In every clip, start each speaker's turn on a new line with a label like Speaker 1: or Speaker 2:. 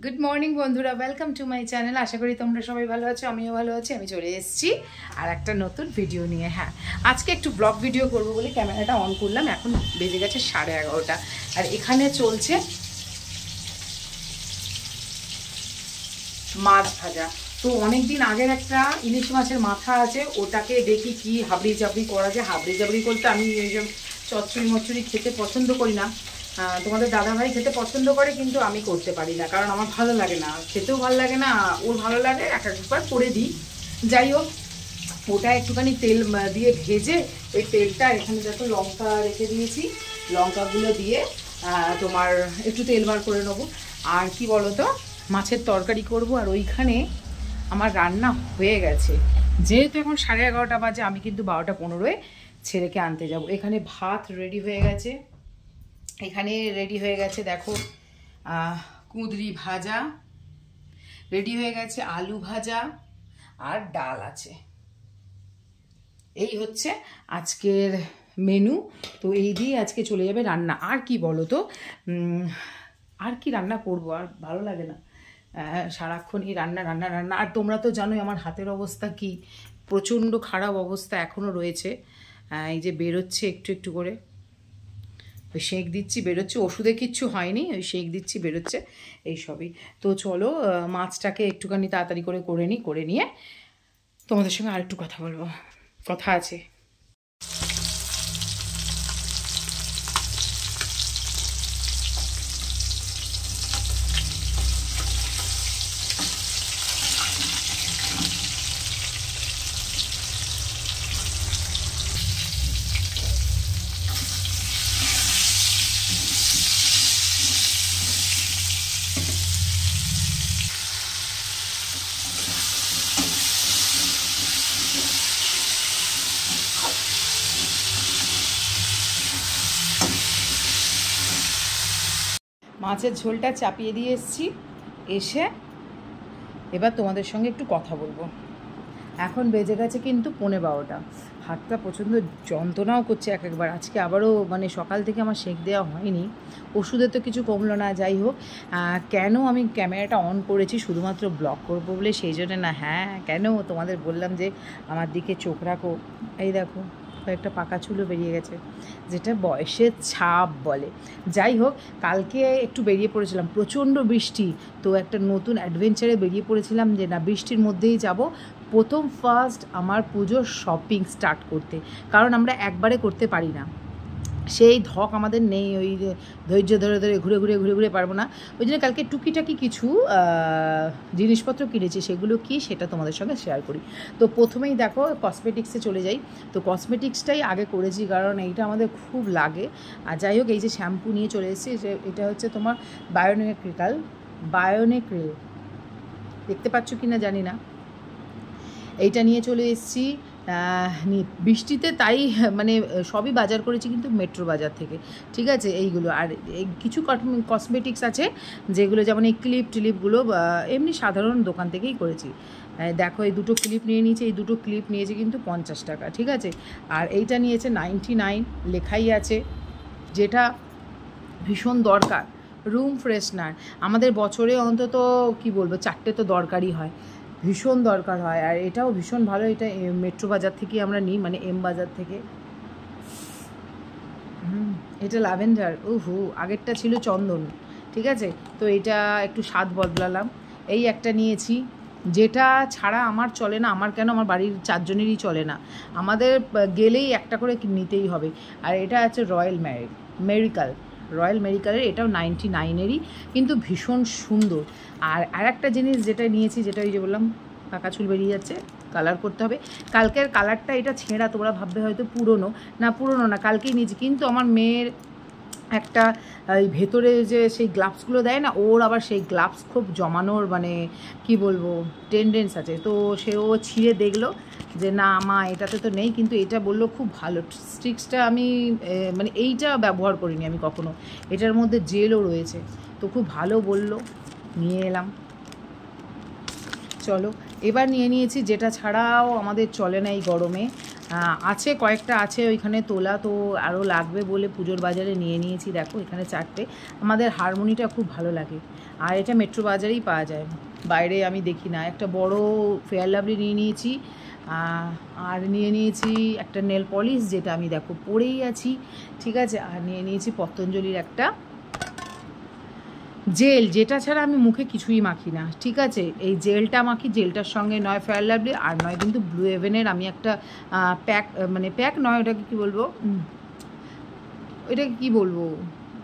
Speaker 1: Good morning বন্ধুরা, welcome to my channel. আশা করি তোমরা সবাই ভালো আছো, আমিও ভালো আছি। আমি চলে এসেছি আর একটা নতুন ভিডিও নিয়ে। হ্যাঁ, আজকে একটু ব্লগ ভিডিও করবো বলে ক্যামেরাটা অন করলাম। এখন বেজে গেছে 11:30 আর এখানে চলছে মাছ ভাজা। তো অনেকদিন আগের একটা ইলিশ মাছের মাথা আছে, ওটাকে দেখি কি হাবড়ি জাবড়ি করা যায়। হাবড়ি জাবড়ি করতে আমি এই যে চচ্চড়ি মচ্চড়ি খেতে পছন্দ করি না। তোমাদের দাদাভাই খেতে পছন্দ করে, কিন্তু আমি করতে পারি না, কারণ আমার ভালো লাগে না, খেতেও ভালো লাগে না। ওর ভালো লাগে, একবার করে দিই। যাই হোক, ওটা একটুখানি তেল দিয়ে ভেজে, ওই তেলটা এখানে দেখো লঙ্কা রেখে দিয়েছি, লঙ্কাগুলো দিয়ে তোমার একটু তেল বার করে নেবো। আর কি বলো তো, মাছের তরকারি করব। আর ওইখানে আমার রান্না হয়ে গেছে, যেহেতু এখন 11:30 বাজে, আমি কিন্তু 12:15 ছেলেকে আনতে যাব। এখানে ভাত রেডি হয়ে গেছে, দেখো কুঁদরি ভাজা রেডি হয়ে গেছে, আলু ভাজা আর ডাল আছে। এই হচ্ছে আজকের মেনু। তো এই দিয়ে আজকে চলে যাবে রান্না। আর কি বলো তো, আর কি রান্না করব, আর ভালো লাগে না সারাক্ষণ এই রান্না রান্না রান্না। আর তোমরা তো জানোই আমার হাতের অবস্থা কি, প্রচণ্ড খারাপ অবস্থা এখনও রয়েছে। এই যে বেরোচ্ছে একটু একটু করে, ওই সেঁক দিচ্ছি, বেরোচ্ছে। ওষুধে কিচ্ছু হয়নি, ওই সেঁক দিচ্ছি, বেরোচ্ছে, এইসবই। তো চলো মাছটাকে একটুখানি তাড়াতাড়ি করে নিয়ে তোমাদের সঙ্গে আর একটু কথা বলবো, কথা আছে। মাছের ঝোলটা চাপিয়ে দিয়ে এসেছি, এসে এবার তোমাদের সঙ্গে একটু কথা বলবো। এখন বেজে গেছে কিন্তু 11:15। হাতটা প্রচণ্ড যন্ত্রণাও করছে একবার। আজকে আবারও মানে সকাল থেকে আমার সেঁক দেওয়া হয়নি, ওষুধে তো কিছু কমলো না। যাই হোক, কেন আমি ক্যামেরাটা অন করেছি, শুধুমাত্র ব্লগ করবো বলে, সেই জন্য না। হ্যাঁ, কেন তোমাদের বললাম যে আমার দিকে চোখ রাখো। এই দেখো কয়েকটা পাকা চুলও বেরিয়ে গেছে, যেটা বয়সের ছাপ বলে। যাই হোক, কালকে একটু বেরিয়ে পড়েছিলাম, প্রচণ্ড বৃষ্টি। তো একটা নতুন অ্যাডভেঞ্চারে বেরিয়ে পড়েছিলাম যে না, বৃষ্টির মধ্যেই যাব ফার্স্ট আমার পুজোর শপিং স্টার্ট করতে। কারণ আমরা একবারে করতে পারি না, সেই ধক আমাদের নেই, ওই ধৈর্য ধরে ধরে ঘুরে পারবো না। ওই জন্য কালকে টুকিটাকি কিছু জিনিসপত্র কিনেছি, সেগুলো কি সেটা তোমাদের সঙ্গে শেয়ার করি। তো প্রথমেই দেখো কসমেটিক্সে চলে যাই। তো কসমেটিক্সটাই আগে করেছি, কারণ এইটা আমাদের খুব লাগে। আর যাই হোক, এই যে শ্যাম্পু নিয়ে চলে এসেছি, এটা হচ্ছে তোমার বায়োনেক্রিল, দেখতে পাচ্ছ কি না জানি না। এইটা নিয়ে চলে এসেছি বৃষ্টিতে, তাই মানে সবই বাজার করেছি কিন্তু মেট্রো বাজার থেকে, ঠিক আছে। এইগুলো আর কিছু কসমেটিক্স আছে যেগুলো, যেমন এই টিলিপগুলো এমনি সাধারণ দোকান থেকেই করেছি। দেখো এই দুটো ক্লিপ নিয়ে নিয়েছি, এই দুটো ক্লিপ নিয়েছে কিন্তু 50 টাকা, ঠিক আছে। আর এইটা নিয়েছে 99, লেখাই আছে, যেটা ভীষণ দরকার। রুম ফ্রেশনার আমাদের বছরে অন্তত কি বলবো 4টে তো দরকারই হয়, ভীষণ দরকার হয়। আর এটাও ভীষণ ভালো, এটা মেট্রো বাজার থেকে আমরা নিই, মানে এম বাজার থেকে। এটা ল্যাভেন্ডার, আগেরটা ছিল চন্দন, ঠিক আছে। তো এটা একটু স্বাদ বদলালাম। এই একটা নিয়েছি, যেটা ছাড়া আমার চলে না। আমার কেন, আমার বাড়ির 4 জনেরই চলে না, আমাদের গেলেই একটা করে নিতেই হবে। আর এটা আছে রয়্যাল মেডিকেলের, এটাও 99-এরই, কিন্তু ভীষণ সুন্দর। আর একটা জিনিস যেটা নিয়েছি, যেটা ওই যে বললাম পাকা চুল বেরিয়ে যাচ্ছে, কালার করতে হবে। কালকের কালারটা এটা ছেঁড়া, তোমরা ভাববে হয়তো পুরনো না, কালকেই নিয়েছি। কিন্তু আমার মেয়ের একটা এই ভেতরে যে সেই গ্লাভসগুলো দেয় না, ওর আবার সেই গ্লাভস খুব জমানোর মানে কি বলবো টেন্ডেন্স আছে। তো সেও ছিঁড়ে দেখলো যে না মা, এটাতে তো নেই, কিন্তু এটা বললো খুব ভালো। স্টিক্সটা আমি মানে এইটা ব্যবহার করিনি আমি কখনো, এটার মধ্যে জেলও রয়েছে, তো খুব ভালো বললো, নিয়ে এলাম। চলো এবার নিয়ে নিয়েছি, যেটা ছাড়াও আমাদের চলে না এই গরমে, আছে কয়েকটা আছে ওইখানে তোলা, তো আরও লাগবে বলে পুজোর বাজারে নিয়ে নিয়েছি। দেখো এখানে 4টে। আমাদের হারমোনিটা খুব ভালো লাগে, আর এটা মেট্রো বাজারেই পাওয়া যায়, বাইরে আমি দেখি না। একটা বড় ফেয়ার লাভলি নিয়ে নিয়েছি, আর নিয়ে নিয়েছি একটা নেল পলিশ, যেটা আমি দেখো পরেই আছি, ঠিক আছে। আর নিয়ে নিয়েছি পতঞ্জলির একটা জেল, যেটা ছাড়া আমি মুখে কিছুই মাখি না, ঠিক আছে। এই জেলটা মাখি, জেলটার সঙ্গে নয় ফেয়ার লাভলি আর নয় কিন্তু ব্লু হেভেনের আমি একটা প্যাক, মানে প্যাক নয়, ওটাকে কী বলবো, ওইটাকে কী বলবো,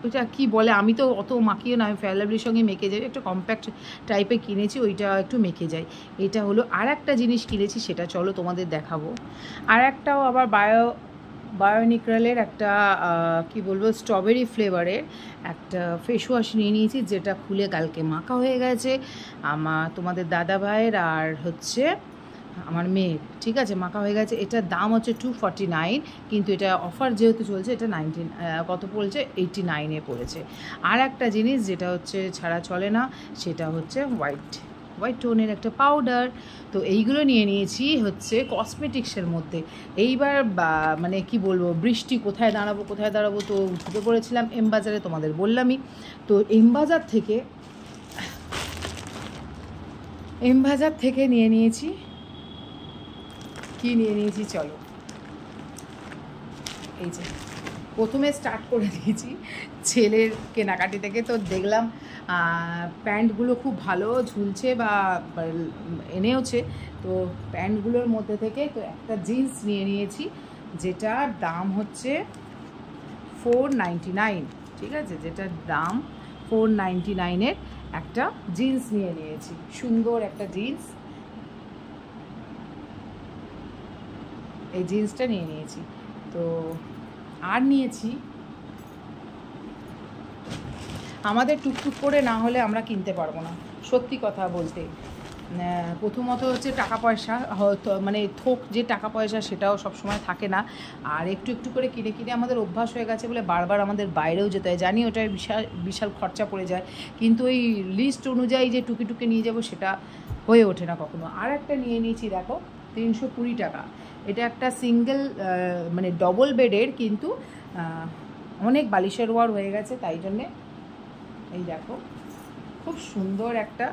Speaker 1: ওইটা কী বলে, আমি তো অত মাখিও না, আমি ফেয়ার লাভলির সঙ্গে মেখে যাই, একটা কম্প্যাক্ট টাইপের কিনেছি, ওইটা একটু মেখে যাই। এটা হলো। আর একটা জিনিস কিনেছি, সেটা চলো তোমাদের দেখাবো। আর একটাও আবার বায়োনিক্রালের একটা কি বলবো, স্ট্রবেরি ফ্লেভারের একটা ফেস ওয়াশ নিয়ে নিয়েছি, যেটা খুলে কালকে মাখা হয়ে গেছে তোমাদের দাদা ভাইয়ের আর হচ্ছে আমার মেয়ের, ঠিক আছে, মাখা হয়ে গেছে। এটার দাম হচ্ছে 249, কিন্তু এটা অফার যেহেতু চলছে, এটা কত পড়ছে, 89-এ পড়েছে। আর একটা জিনিস যেটা হচ্ছে ছাড়া চলে না, সেটা হচ্ছে হোয়াইট টোনের একটা পাউডার। তো এইগুলো নিয়ে নিয়েছি হচ্ছে কসমেটিক্সের মধ্যে। এইবার মানে কি বলবো, বৃষ্টি কোথায় দাঁড়াবো, তো ঢুকে পড়েছিলাম এম বাজারে, তোমাদের বললামই। তো এম বাজার থেকে নিয়ে নিয়েছি, চলো এই যে প্রথমে স্টার্ট করে দিয়েছি ছেলের কেনাকাটি থেকে। তো দেখলাম প্যান্টগুলো খুব ভালো ঝুলছে বা এনেওছে, তো প্যান্টগুলোর মধ্যে থেকে তো একটা জিন্স নিয়ে নিয়েছি, যেটার দাম হচ্ছে 499, ঠিক আছে, যেটার দাম 499-এর একটা জিন্স নিয়ে নিয়েছি, সুন্দর একটা জিন্স। এই জিন্সটা নিয়ে নিয়েছি। তো আর নিয়েছি, আমাদের টুকটুক করে না হলে আমরা কিনতে পারবো না, সত্যি কথা বলতে। প্রথমত হচ্ছে টাকা পয়সা, মানে থোক যে টাকা পয়সা, সেটাও সবসময় থাকে না। আর একটু একটু করে কিনে আমাদের অভ্যাস হয়ে গেছে বলে বারবার আমাদের বাইরেও যেতে হয়, জানি ওটায় বিশাল খরচা পড়ে যায়, কিন্তু ওই লিস্ট অনুযায়ী যে টুকে নিয়ে যাব, সেটা হয়ে ওঠে না কখনো। আর একটা নিয়ে নিয়েছি, দেখো 320 টাকা। এটা একটা সিঙ্গেল মানে ডবল বেডের, কিন্তু অনেক বালিশের ওয়ার হয়ে গেছে, তাই জন্যে এই দেখো খুব সুন্দর একটা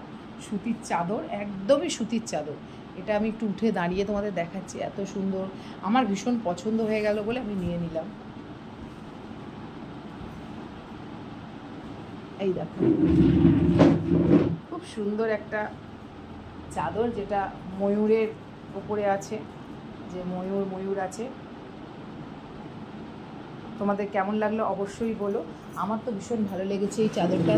Speaker 1: সুতির চাদর, একদমই সুতির চাদর। এটা আমি একটু উঠে দাঁড়িয়ে তোমাদের দেখাচ্ছি, এত সুন্দর, আমার ভীষণ পছন্দ হয়ে গেল বলে আমি নিয়ে নিলাম। এই দেখো খুব সুন্দর একটা চাদর, যেটা ময়ূরের উপরে আছে, যে ময়ূর আছে। তোমাদের কেমন লাগলো অবশ্যই বলো। আমার তো ভীষণ ভালো লেগেছে এই চাদরটা,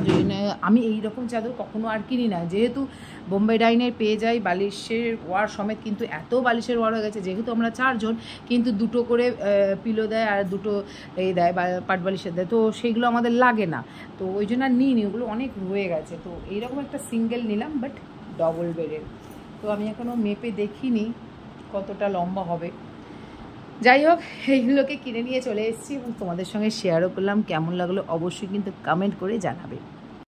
Speaker 1: আমি এই রকম চাদর কখনো আর কিনি না, যেহেতু বোম্বে ডাইনের পেয়ে যাই বালিশের ওয়ার সমেত, কিন্তু এত বালিশের ওয়ার হয়ে গেছে, যেহেতু আমরা 4 জন, কিন্তু 2টো করে পিলো দেয় আর 2টো এই দেয় পাট বালিশের দেয়, তো সেইগুলো আমাদের লাগে না, তো ওই জন্য আর নিইনি, ওগুলো অনেক রয়ে গেছে। তো এইরকম একটা সিঙ্গেল নিলাম, বাট ডবল বেডের। তো আমি এখনও মেপে দেখিনি কতটা লম্বা হবে। যাই হোক, এইগুলোকে কিনে নিয়ে চলে এসেছি এবং তোমাদের সঙ্গে শেয়ারও করলাম। কেমন লাগলো অবশ্যই কিন্তু কমেন্ট করে জানাবে।